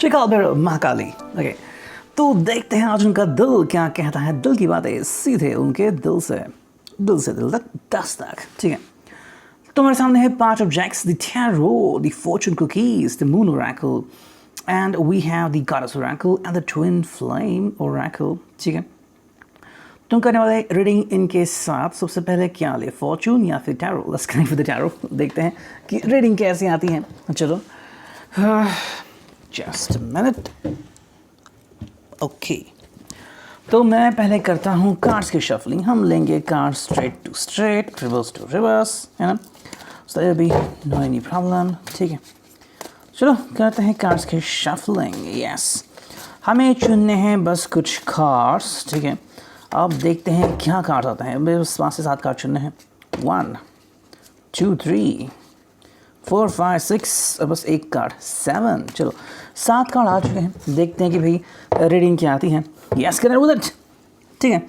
ट्रिकालबेरो Mahakali. Okay, तो देखते हैं आज उनका दिल क्या कहता है। दिल की बातें सीधे उनके दिल से दिल तक 10 तक। ठीक है, तो हमारे सामने है 5 objects, the tarot, the fortune cookies, the moon oracle, and we have the goddess oracle and the twin flame oracle. ठीक है, तुम करने वाले रीडिंग इनके साथ सबसे पहले क्या ले, फॉर्चून या फिर tarot? Let's connect with the tarot, देखते हैं कि रीडिंग कैसी आती है। चलो, जस्ट मिनट। ओके, तो मैं पहले करता हूँ कार्ड्स की शफलिंग। हम लेंगे card straight to straight, reverse to reverse, है ना, so there be no any problem. ठीक है, चलो करते हैं कार्ड्स की शफलिंग। यस, हमें चुनने हैं बस कुछ कार्ड्स। ठीक है, अब देखते हैं क्या कार्ड आता है। मेरे पास 5 से 7 कार्ड चुनने हैं। 1 2 3 4 5 6, बस एक कार्ड 7। चलो 7 कार्ड आ चुके हैं, देखते हैं कि भाई रीडिंग क्या आती है। यस करें उधर। ठीक है,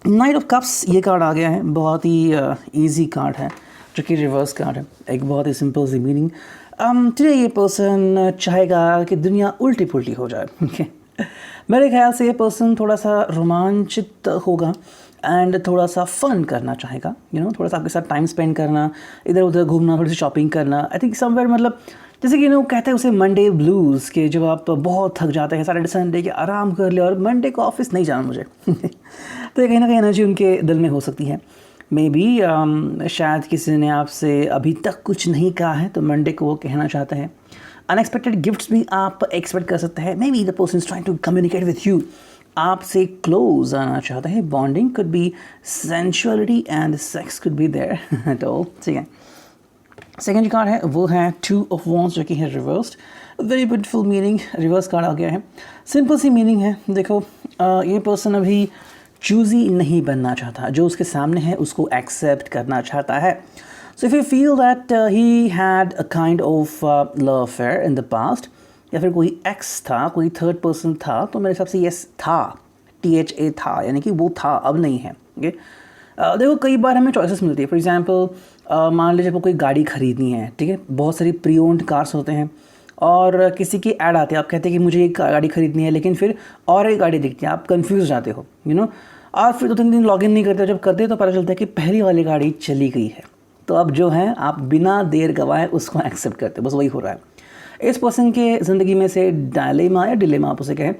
नाइट ऑफ कप्स ये कार्ड आ गया है। बहुत ही इजी कार्ड है, जो कि रिवर्स कार्ड है। एक बहुत ही सिंपल सी मीनिंग। टुडे ये पर्सन चाहेगा कि दुनिया उल्टी पुल्टी हो जाए। ओके, मेरे ख्याल से ये पर्सन थोड़ा सा रोमांचित होगा एंड थोड़ा सा फ़न करना चाहेगा। थोड़ा सा आपके साथ टाइम स्पेंड करना, इधर उधर घूमना, थोड़ी सी शॉपिंग करना। आई थिंक समवेयर, मतलब जैसे कि कहते हैं उसे मंडे ब्लूज़ के, जब आप बहुत थक जाते हैं सैटरडे संडे के, आराम कर ले और मंडे को ऑफिस नहीं जाना मुझे। तो ये कहीं ना कहीं एनर्जी उनके दिल में हो सकती है। मे बी शायद किसी ने आपसे अभी तक कुछ नहीं कहा है, तो मंडे को वो कहना चाहते हैं। अनएक्सपेक्टेड गिफ्ट्स भी आप एक्सपेक्ट कर सकते हैं। May B the person is trying to communicate with you, आपसे क्लोज आना चाहता है। Bonding could be sensuality and sex could be there at all. ठीक है, सेकेंड कार्ड है वो है 2 ऑफ वॉन्ड्स, जो कि है reversed. Very beautiful meaning reverse card आ गया है। सिंपल सी मीनिंग है। देखो, ये पर्सन अभी चूज़ी नहीं बनना चाहता, जो उसके सामने है उसको एक्सेप्ट करना चाहता है। So if you feel that he had a kind of love affair in the past, या फिर कोई एक्स था, कोई थर्ड पर्सन था, तो मेरे हिसाब से यस था, THA था, यानी कि वो था, अब नहीं है। ओके, देखो कई बार हमें चॉइसेस मिलती है। फॉर एग्जांपल मान लीजिए आपको कोई गाड़ी खरीदनी है। ठीक है, बहुत सारी प्री ओन्ड कार्स होते हैं और किसी की ऐड आती है, आप कहते हैं कि मुझे एक गाड़ी खरीदनी है, लेकिन फिर और एक गाड़ी दिखती है, आप कंफ्यूज जाते हो। और फिर 2-3 दिन लॉगिन नहीं करते, जब करते तो पता चलता है कि पहली वाली गाड़ी चली गई है। तो अब जो है आप बिना देर गवाए उसको एक्सेप्ट करते, बस वही हो रहा है। इस पर्सन के ज़िंदगी में से डायलेमा या डिलेमा आप उसे कहें,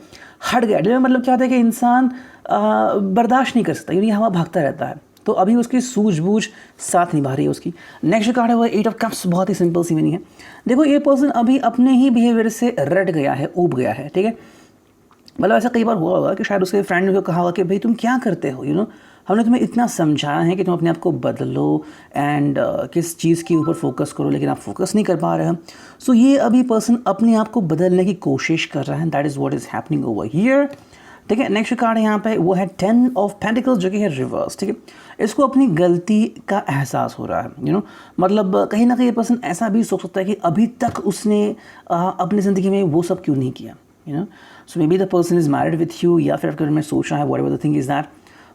हट गया। डिलेमा मतलब क्या होता है कि इंसान बर्दाश्त नहीं कर सकता, यानी हवा भागता रहता है। तो अभी उसकी सूझबूझ साथ निभा रही है उसकी। नेक्स्ट कार्ड है वो 8 ऑफ कप्स। बहुत ही सिंपल सी मीनिंग है। देखो, ये पर्सन अभी अपने ही बिहेवियर से रट गया है, ऊब गया है। ठीक है, मतलब ऐसा कई बार हुआ होगा कि शायद उसके फ्रेंड ने कहा होगा कि भाई तुम क्या करते हो, हमने तुम्हें इतना समझाया है कि तुम अपने आप को बदलो एंड किस चीज़ के ऊपर फोकस करो, लेकिन आप फोकस नहीं कर पा रहे हो। सो ये अभी पर्सन अपने आप को बदलने की कोशिश कर रहा है। That is what is happening over here. ठीक है, नेक्स्ट कार्ड है यहाँ पे वो है 10 ऑफ पेंटिकल्स, जो कि है रिवर्स। ठीक है, इसको अपनी गलती का एहसास हो रहा है। मतलब कहीं ना कहीं ये पर्सन ऐसा भी सोच सकता है कि अभी तक उसने अपनी ज़िंदगी में वो सब क्यों नहीं किया। So may be the person is married with you, या फिर आपके में सोच रहा है whatever the thing is that,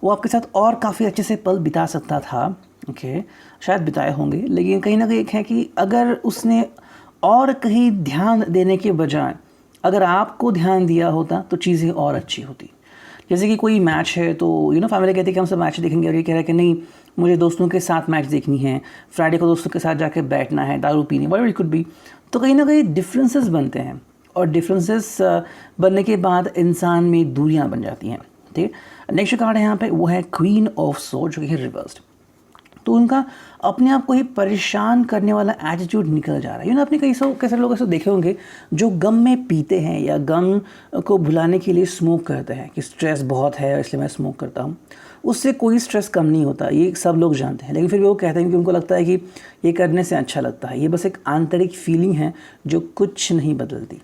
वो आपके साथ और काफ़ी अच्छे से पल बिता सकता था। ओके, शायद बिताए होंगे, लेकिन कहीं ना कहीं एक है कि अगर उसने और कहीं ध्यान देने के बजाय अगर आपको ध्यान दिया होता तो चीज़ें और अच्छी होती। जैसे कि कोई मैच है, तो फैमिली कहती है कि हम सब मैच देखेंगे, और ये कह रहा है कि नहीं, मुझे दोस्तों के साथ मैच देखनी है, फ्राइडे को दोस्तों के साथ जाके बैठना है, दारू पीनी, व्हाटएवर इट कुड बी। तो कहीं ना कहीं डिफरेंसेस बनते हैं, और डिफरेंसेस बनने के बाद इंसान में दूरियां बन जाती हैं। ठीक है, नेक्स्ट कार्ड है यहाँ पे वो है क्वीन ऑफ सोर्ड, जो कि है रिवर्स्ड। तो उनका अपने आप को ही परेशान करने वाला एटीट्यूड निकल जा रहा है। आपने कैसे लोग ऐसे देखे होंगे जो गम में पीते हैं या गम को भुलाने के लिए स्मोक करते हैं, कि स्ट्रेस बहुत है इसलिए मैं स्मोक करता हूँ। उससे कोई स्ट्रेस कम नहीं होता, ये सब लोग जानते हैं, लेकिन फिर भी वो कहते हैं कि उनको लगता है कि ये करने से अच्छा लगता है। ये बस एक आंतरिक फीलिंग है जो कुछ नहीं बदलती।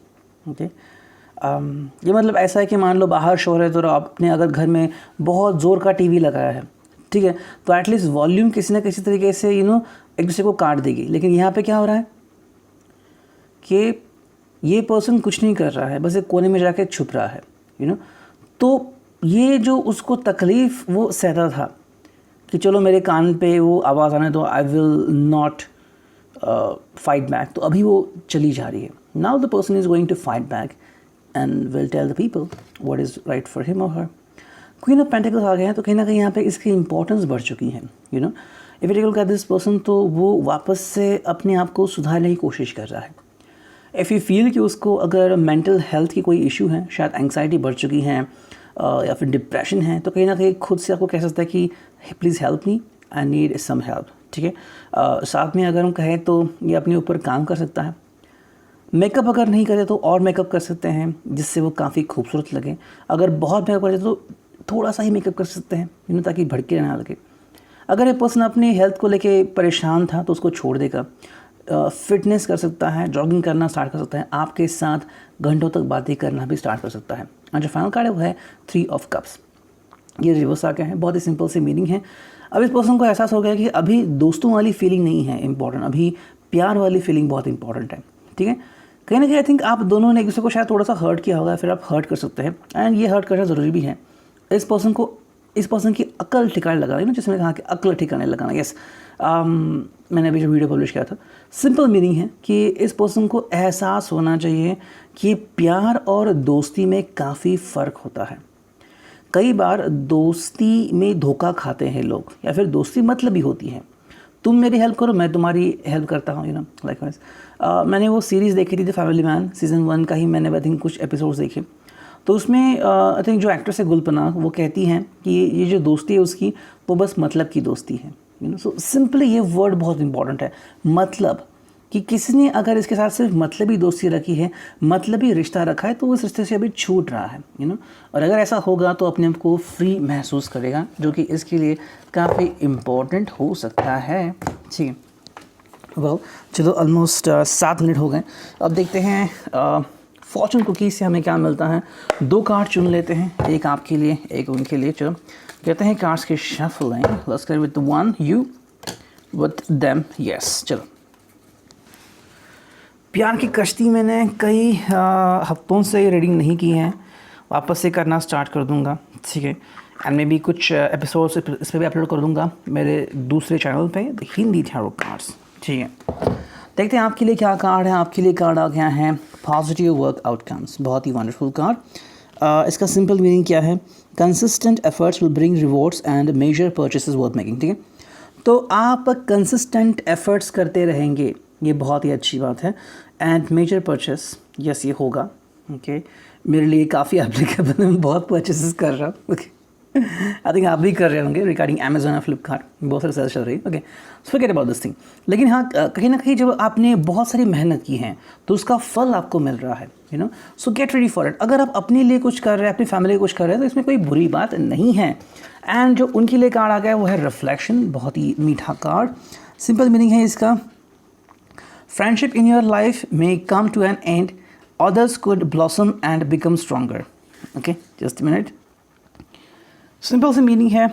ओके, ये मतलब ऐसा है कि मान लो बाहर शोर है, तो आपने अगर घर में बहुत ज़ोर का टीवी लगाया है, ठीक है, तो एटलीस्ट वॉल्यूम किसी ना किसी तरीके से एक दूसरे को काट देगी। लेकिन यहाँ पे क्या हो रहा है कि ये पर्सन कुछ नहीं कर रहा है, बस एक कोने में जाके छुप रहा है। तो ये जो उसको तकलीफ़ वो सहता था कि चलो मेरे कान पे वो आवाज़ आने दो, I will not fight back, तो अभी वो चली जा रही है। Now the person is going to fight back and will tell the people what is right for him और हर। क्वीन ऑफ पेंटिकल्स आ गए हैं तो कहीं ना कहीं यहाँ पे इसकी इंपॉर्टेंस बढ़ चुकी है। You know if you take a look at this person, तो वो वापस से अपने आप को सुधारने की कोशिश कर रहा है। इफ़ यू फील कि उसको अगर मेंटल हेल्थ की कोई इशू है, शायद एंग्जाइटी बढ़ चुकी है या फिर डिप्रेशन है, तो कहीं ना कहीं खुद से आपको कह सकता है कि please help me, I need some help. ठीक है, साथ में अगर हम कहें तो ये अपने ऊपर काम कर सकता है। मेकअप अगर नहीं करे तो और मेकअप कर सकते हैं जिससे वो काफ़ी खूबसूरत लगे। अगर बहुत मेकअप करे तो थोड़ा सा ही मेकअप कर सकते हैं, यू नो, ताकि भड़के ना लगे। अगर एक पर्सन अपनी हेल्थ को लेके परेशान था तो उसको छोड़ देगा। फिटनेस कर सकता है, जॉगिंग करना स्टार्ट कर सकता है, आपके साथ घंटों तक बातें करना भी स्टार्ट कर सकता है। और जो फाइनल कार्ड है वो है 3 ऑफ कप्स। ये रिवर्स आ गया है, बहुत ही सिंपल सी मीनिंग है। अब इस पर्सन को एहसास हो गया कि अभी दोस्तों वाली फीलिंग नहीं है इम्पॉर्टेंट, अभी प्यार वाली फीलिंग बहुत इंपॉर्टेंट है। ठीक है, कहीं ना कहीं आई थिंक आप दोनों ने एक दूसरे को शायद थोड़ा सा हर्ट किया होगा, फिर आप हर्ट कर सकते हैं, एंड ये हर्ट करना ज़रूरी भी है। इस पर्सन की अक्ल ठिकाने लगाना, जिसमें कहा कि अक्ल ठिकाने लगाना। यस, मैंने अभी जो वीडियो पब्लिश किया था, सिंपल मीनिंग है कि इस पर्सन को एहसास होना चाहिए कि प्यार और दोस्ती में काफ़ी फ़र्क होता है। कई बार दोस्ती में धोखा खाते हैं लोग, या फिर दोस्ती मतलबी होती है। तुम मेरी हेल्प करो, मैं तुम्हारी हेल्प करता हूँ, यू नो, लाइकवाइज। मैंने वो सीरीज़ देखी थी द फैमिली मैन, सीज़न 1 का ही मैंने आई थिंक कुछ एपिसोड्स देखे। तो उसमें आई थिंक जो एक्ट्रेस है गुलपना, वो कहती हैं कि ये जो दोस्ती है उसकी, वो बस मतलब की दोस्ती है। यू नो, सो सिंपली ये वर्ड बहुत इंपॉर्टेंट है, मतलब। कि किसी ने अगर इसके साथ सिर्फ मतलबी दोस्ती रखी है, मतलबी रिश्ता रखा है, तो उस रिश्ते से अभी छूट रहा है, यू नो। और अगर ऐसा होगा तो अपने आप को फ्री महसूस करेगा, जो कि इसके लिए काफ़ी इम्पोर्टेंट हो सकता है। ठीक है, वेल चलो ऑलमोस्ट 7 मिनट हो गए। अब देखते हैं फॉर्चून कुकीज़ से हमें क्या मिलता है। 2 कार्ड चुन लेते हैं, एक आपके लिए एक उनके लिए। चलो कहते हैं कार्ड्स के shuffling. Let's go with one, you with them. Yes, चलो। प्यार की कश्ती मैंने कई हफ्तों से रीडिंग नहीं की है, वापस से करना स्टार्ट कर दूंगा। ठीक है, एंड मे बी कुछ एपिसोड्स इस पर भी अपलोड कर दूंगा मेरे दूसरे चैनल पे, द हिंदी टैरो कार्ड्स। ठीक है, देखते हैं आपके लिए क्या कार्ड है। आपके लिए कार्ड आ गया है पॉजिटिव वर्क आउटकम्स। बहुत ही वंडरफुल कार्ड। इसका सिंपल मीनिंग क्या है? Consistent efforts will bring rewards and major purchases worth making. ठीक है, तो आप कंसिस्टेंट एफर्ट्स करते रहेंगे, ये बहुत ही अच्छी बात है। एंड मेजर परचेस, यस, ये होगा। ओके, मेरे लिए काफ़ी एप्लीकेबल है, मैं बहुत परचेसेस कर रहा हूँ। ओके, आई थिंक आप भी कर रहे होंगे रिगार्डिंग अमेजोन और फ्लिपकार्ट, बहुत सारे सेल्स चल रही है। Okay, so forget about this thing. लेकिन हाँ, कहीं ना कहीं जब आपने बहुत सारी मेहनत की है तो उसका फल आपको मिल रहा है, you no, so get ready for it. अगर आप अपने लिए कुछ कर रहे हैं, अपनी फैमिली कुछ कर रहे हैं, तो इसमें कोई बुरी बात नहीं है। एंड जो उनके लिए कार्ड आ गया वो है रिफ्लेक्शन, बहुत ही मीठा कार्ड। सिंपल मीनिंग है इसका, friendship in your life may come to an end, others could blossom and become stronger. Okay, just a minute. Simple सी मीनिंग है,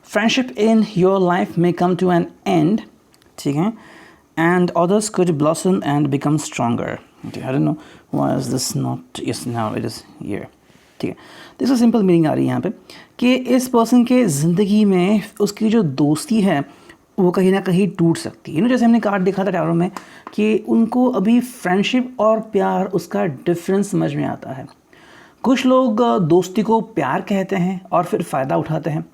फ्रेंडशिप इन योर लाइफ में कम टू एन एंड, ठीक है, and others could blossom and become stronger. I don't know why is this not, yes now it is here. ठीक है, तो इसका simple meaning आ रही है यहाँ पे कि इस पर्सन के ज़िंदगी में उसकी जो दोस्ती है वो कहीं ना कहीं टूट सकती है। जैसे हमने कार्ड देखा था टैरो में कि उनको अभी फ्रेंडशिप और प्यार, उसका डिफरेंस समझ में आता है। कुछ लोग दोस्ती को प्यार कहते हैं और फिर फ़ायदा उठाते हैं।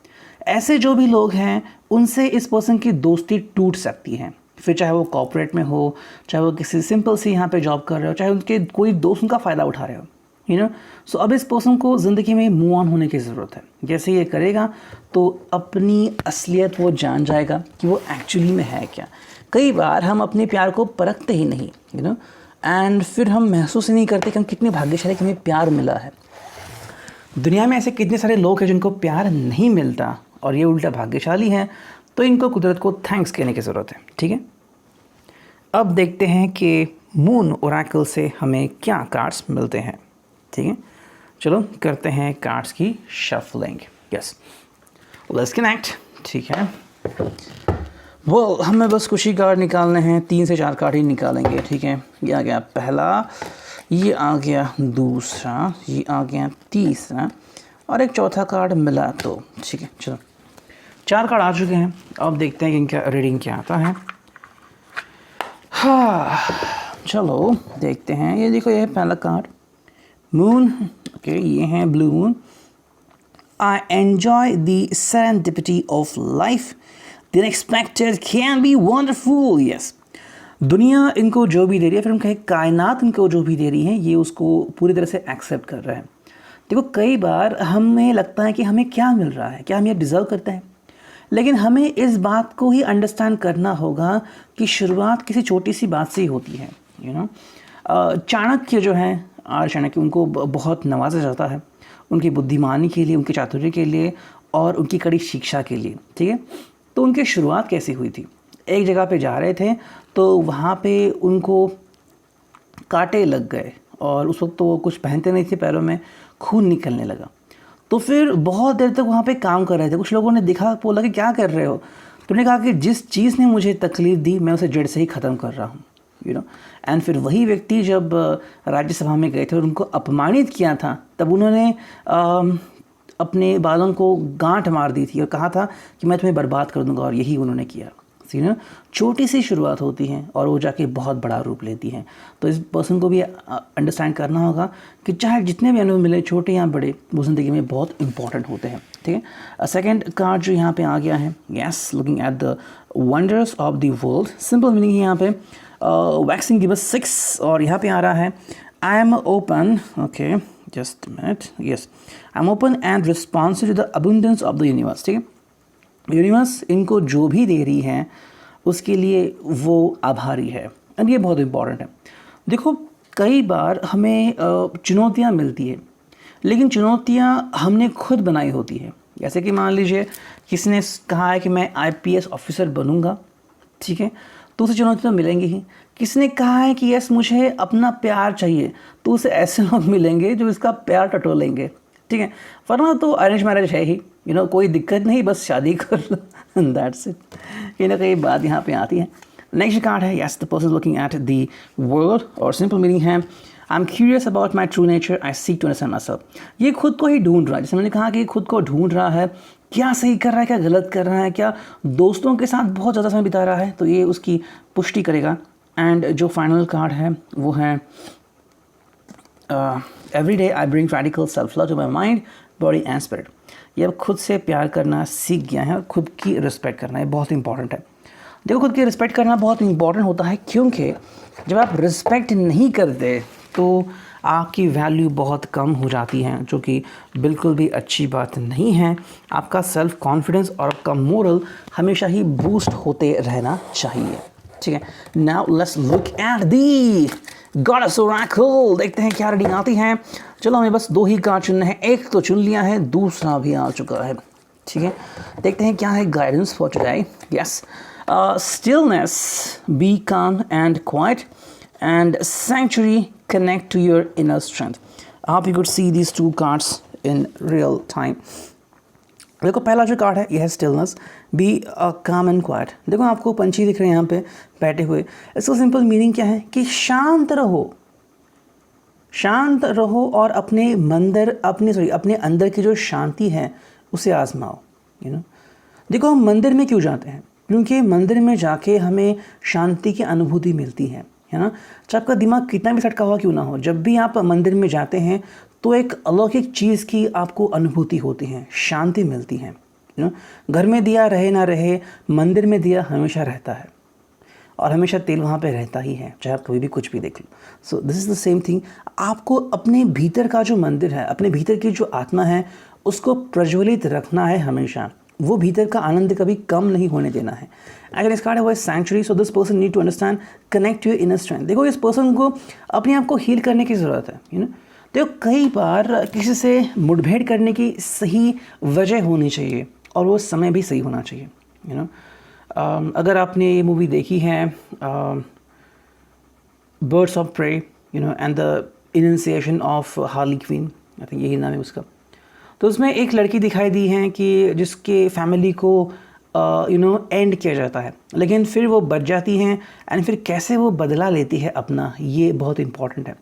ऐसे जो भी लोग हैं उनसे इस पर्सन की दोस्ती टूट सकती है, फिर चाहे वो कॉर्पोरेट में हो, चाहे वो किसी सिंपल सी यहाँ पे जॉब कर रहे हो, चाहे उनके कोई दोस्त उनका फ़ायदा उठा रहे हो, यू नो। सो अब इस पर्सन को ज़िंदगी में मूव ऑन होने की ज़रूरत है। जैसे ये करेगा तो अपनी असलियत वो जान जाएगा कि वो एक्चुअली में है क्या। कई बार हम अपने प्यार को परखते ही नहीं, यू नो, एंड फिर हम महसूस ही नहीं करते कि हम कितने भाग्यशाली कि हमें प्यार मिला है। दुनिया में ऐसे कितने सारे लोग हैं जिनको प्यार नहीं मिलता और ये उल्टा भाग्यशाली हैं, तो इनको कुदरत को थैंक्स कहने की ज़रूरत है। ठीक है, अब देखते हैं कि मून ओरेकल से हमें क्या कार्ड्स मिलते हैं। ठीक है, चलो करते हैं कार्ड्स की शफलिंग। Yes, let's connect. ठीक है, वो हमें बस कुछ ही कार्ड निकालने हैं, 3 से 4 कार्ड ही निकालेंगे। ठीक है, ये आ गया पहला, ये आ गया दूसरा, ये आ गया तीसरा, और एक चौथा कार्ड मिला तो। ठीक है, चलो 4 कार्ड आ चुके हैं। अब देखते हैं कि इनका रीडिंग क्या आता है। हाँ चलो देखते हैं, ये देखो ये है पहला कार्ड मून। ओके, ये है blue moon. I enjoy the serendipity of life. The unexpected can be wonderful. Yes. दुनिया इनको जो भी दे रही है, फिर हम कहें कायनात इनको जो भी दे रही है, ये उसको पूरी तरह से एक्सेप्ट कर रहा है। देखो कई बार हमें लगता है कि हमें क्या मिल रहा है, क्या हम ये डिज़र्व करते हैं, लेकिन हमें इस बात को ही अंडरस्टैंड करना होगा कि शुरुआत किसी छोटी सी बात से ही होती है। चाणक्य जो हैं, चाणक्य, उनको बहुत नवाजा जाता है उनकी बुद्धिमानी के लिए, उनके चातुर्य के लिए और उनकी कड़ी शिक्षा के लिए। ठीक है, तो उनकी शुरुआत कैसी हुई थी? एक जगह पे जा रहे थे तो वहाँ पे उनको कांटे लग गए और उस वक्त तो वो कुछ पहनते नहीं थे, पैरों में खून निकलने लगा। तो फिर बहुत देर तक वहाँ पे काम कर रहे थे। कुछ लोगों ने देखा, बोला कि क्या कर रहे हो? तो उन्होंने कहा कि जिस चीज़ ने मुझे तकलीफ़ दी मैं उसे जड़ से ही ख़त्म कर रहा हूँ। एंड फिर वही व्यक्ति जब राज्यसभा में गए थे और उनको अपमानित किया था, तब उन्होंने अपने बालों को गांठ मार दी थी और कहा था कि मैं तुम्हें बर्बाद कर दूंगा, और यही उन्होंने किया। छोटी सी शुरुआत होती है और वो जाके बहुत बड़ा रूप लेती है। तो इस पर्सन को भी अंडरस्टैंड करना होगा कि चाहे जितने भी अनुभव मिले, छोटे या बड़े, वो ज़िंदगी में बहुत इंपॉर्टेंट होते हैं। ठीक है, सेकेंड कार्ड जो यहाँ पे आ गया है, yes, looking at the wonders of the world. Simple meaning है यहाँ पे वैक्सिंग गिव अस 6, और यहाँ पे आ रहा है I am open. Okay, just minute, yes, I am open and responsive to the abundance of the universe. ठीक है, यूनिवर्स इनको जो भी दे रही है उसके लिए वो आभारी है, एंड ये बहुत इंपॉर्टेंट है। देखो कई बार हमें चुनौतियाँ मिलती है, लेकिन चुनौतियाँ हमने खुद बनाई होती है। जैसे कि मान लीजिए किसी ने कहा है कि मैं IPS ऑफिसर बनूंगा, ठीक है, तो उसे चुनौती तो मिलेंगी ही। किसी ने कहा है कि यस मुझे अपना प्यार चाहिए, तो उसे ऐसे लोग मिलेंगे जो इसका प्यार टटोलेंगे। ठीक है, वरना तो अरेंज मैरिज है ही, कोई दिक्कत नहीं, बस शादी कर लो, दैट्स इट। कहीं ना कहीं बात यहाँ पे आती है। नेक्स्ट कार्ड है yes, the person looking at the world, और सिंपल मीनिंग है I am curious about my true nature, I seek to understand myself. ये खुद को ही ढूंढ रहा है, जैसे मैंने कहा कि खुद को ढूंढ रहा है, क्या सही कर रहा है, क्या गलत कर रहा है, क्या दोस्तों के साथ बहुत ज़्यादा समय बिता रहा है, तो ये उसकी पुष्टि करेगा। एंड जो फाइनल कार्ड है वो है every day I bring radical self love to my mind, body and spirit. ये अब खुद से प्यार करना सीख गया है और खुद की रिस्पेक्ट करना, ये बहुत इंपॉर्टेंट है। देखो खुद की रिस्पेक्ट करना बहुत इंपॉर्टेंट होता है, क्योंकि जब आप रिस्पेक्ट नहीं करते तो आपकी वैल्यू बहुत कम हो जाती है, जो कि बिल्कुल भी अच्छी बात नहीं है। आपका सेल्फ कॉन्फिडेंस और आपका मोरल हमेशा ही बूस्ट होते रहना चाहिए। ठीक है, now let's look at the goddess Oracle. देखते हैं क्या रीडिंग आती है। चलो हमें बस 2 ही कार्ड चुनने हैं, एक तो चुन लिया है, दूसरा भी आ चुका है। ठीक है, देखते हैं क्या है guidance for today. Yes, stillness, be calm and quiet, and sanctuary, connect to your inner strength. I hope you could see these 2 cards in real time. देखो पहला जो कार्ड है यह है स्टिलनेस, बी काम एंड क्वाइट। देखो आपको पंछी दिख रहे हैं यहाँ पे बैठे हुए। इसका सिंपल मीनिंग क्या है कि शांत रहो, शांत रहो और अपने अपने अंदर की जो शांति है उसे आजमाओ। देखो हम मंदिर में क्यों जाते हैं? क्योंकि मंदिर में जाके हमें शांति की अनुभूति मिलती है ना। चाहे आपका दिमाग कितना भी सटका हुआ क्यों ना हो, जब भी आप मंदिर में जाते हैं तो एक अलौकिक चीज़ की आपको अनुभूति होती है, शांति मिलती है। घर में दिया रहे ना रहे, मंदिर में दिया हमेशा रहता है और हमेशा तेल वहाँ पे रहता ही है, चाहे आप कभी भी कुछ भी देख लो। So this is the same thing. आपको अपने भीतर का जो मंदिर है, अपने भीतर की जो आत्मा है, उसको प्रज्वलित रखना है हमेशा। वो भीतर का आनंद कभी कम नहीं होने देना है। अगर इस कार्ड है वो sanctuary, so this person need to understand, connect your inner strength. देखो इस पर्सन को अपने आप को हील करने की ज़रूरत है। देखो कई बार किसी से मुठभेड़ करने की सही वजह होनी चाहिए और वो समय भी सही होना चाहिए। अगर आपने ये मूवी देखी है Birds of Prey, and the initiation of Harley Quinn, I think यही नाम है उसका, तो उसमें एक लड़की दिखाई दी है कि जिसके फैमिली को एंड किया जाता है, लेकिन फिर वो बच जाती हैं एंड फिर कैसे वो बदला लेती है अपना, ये बहुत इंपॉर्टेंट है।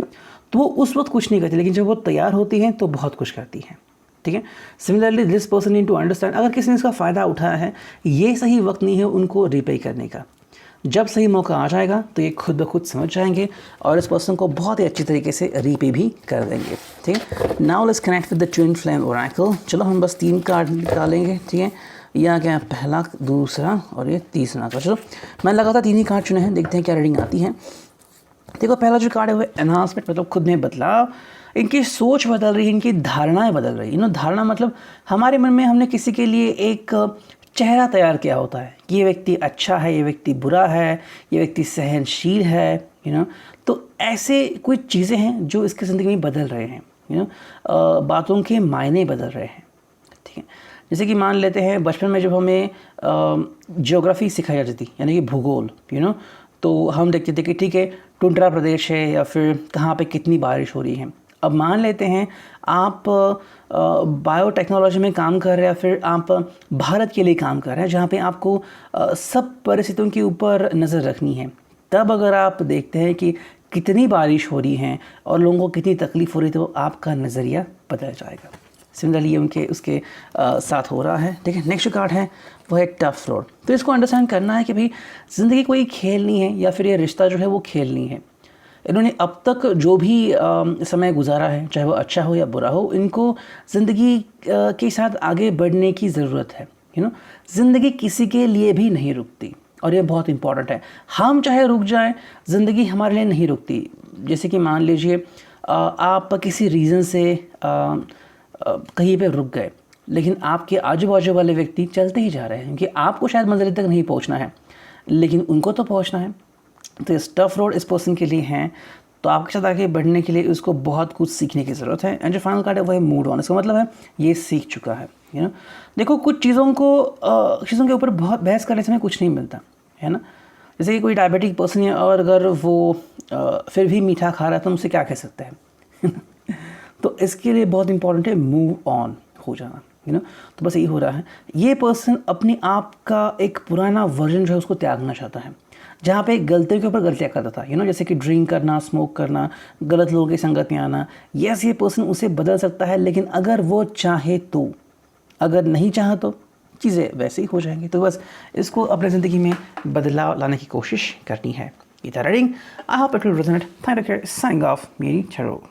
तो वो उस वक्त कुछ नहीं करती, लेकिन जब वो तैयार होती हैं तो बहुत कुछ करती हैं। ठीक है, similarly this person need to understand, अगर किसी ने इसका फ़ायदा उठाया है, ये सही वक्त नहीं है उनको रिपे करने का। जब सही मौका आ जाएगा तो ये खुद ब खुद समझ जाएंगे और इस पर्सन को बहुत ही अच्छी तरीके से रीपे भी कर देंगे, ठीक है। Now let's connect with the twin flame Oracle. चलो हम बस 3 कार्ड निकालेंगे, ठीक है। यह क्या, पहला, दूसरा और ये तीसरा। तो चलो मैं लगातार 3 ही कार्ड चुने हैं, देखते हैं क्या रीडिंग आती है। देखो पहला जो कार्ड है वो एनहांसमेंट, मतलब खुद में बदलाव। इनकी सोच बदल रही है, इनकी धारणाएं बदल रही है। धारणा मतलब हमारे मन में हमने किसी के लिए एक चेहरा तैयार किया होता है कि ये व्यक्ति अच्छा है, ये व्यक्ति बुरा है, ये व्यक्ति सहनशील है, तो ऐसे कुछ चीज़ें हैं जो इसकी ज़िंदगी में बदल रहे हैं, बातों के मायने बदल रहे हैं, ठीक है। जैसे कि मान लेते हैं बचपन में जब हमें ज्योग्राफी सिखाई जाती थी, यानी कि भूगोल, तो हम देखते थे कि ठीक है टुंड्रा प्रदेश है या फिर कहाँ पे कितनी बारिश हो रही है। अब मान लेते हैं आप बायोटेक्नोलॉजी में काम कर रहे हैं या फिर आप भारत के लिए काम कर रहे हैं जहाँ पे आपको सब परिस्थितियों के ऊपर नज़र रखनी है। तब अगर आप देखते हैं कि कितनी बारिश हो रही है और लोगों को कितनी तकलीफ़ हो रही है तो आपका नज़रिया बदल जाएगा। सिमिलरली ये उसके साथ हो रहा है, ठीक है। नेक्स्ट कार्ड है वो है टफ रोड। तो इसको अंडरस्टैंड करना है कि भाई ज़िंदगी कोई खेल नहीं है या फिर ये रिश्ता जो है वो खेल नहीं है। इन्होंने अब तक जो भी समय गुजारा है, चाहे वो अच्छा हो या बुरा हो, इनको ज़िंदगी के साथ आगे बढ़ने की ज़रूरत है। ज़िंदगी किसी के लिए भी नहीं रुकती और ये बहुत इंपॉर्टेंट है। हम चाहे रुक जाएं, ज़िंदगी हमारे लिए नहीं रुकती। जैसे कि मान लीजिए आप किसी रीज़न से कहीं पे रुक गए, लेकिन आपके आजू बाजू वाले व्यक्ति चलते ही जा रहे हैं क्योंकि आपको शायद मंजिल तक नहीं पहुंचना है, लेकिन उनको तो पहुंचना है। तो इस टफ रोड इस पर्सन के लिए है, तो आपके साथ आगे बढ़ने के लिए उसको बहुत कुछ सीखने की ज़रूरत है। एंड जो फाइनल कार्ड है वो है मूड ऑन। इसका मतलब है ये सीख चुका है। देखो कुछ चीज़ों के ऊपर बहुत बहस करने से कुछ नहीं मिलता है ना। जैसे कि कोई डायबिटिक पर्सन है और अगर वो फिर भी मीठा खा रहा है तो हमसे क्या कह सकते हैं तो इसके लिए बहुत इंपॉर्टेंट है मूव ऑन हो जाना, तो बस यही हो रहा है। ये पर्सन अपने आप का एक पुराना वर्जन जो है उसको त्यागना चाहता है, जहाँ पे गलतियों के ऊपर गलतियाँ करता था, जैसे कि ड्रिंक करना, स्मोक करना, गलत लोगों की संगत में आना। यस, ये पर्सन उसे बदल सकता है, लेकिन अगर वो चाहे तो, अगर नहीं चाहा तो चीज़ें वैसे ही हो जाएंगी। तो बस इसको अपनी ज़िंदगी में बदलाव लाने की कोशिश करनी है। ये था reading. I hope it will resonate. Thank you. Signing off, मेरी चरो।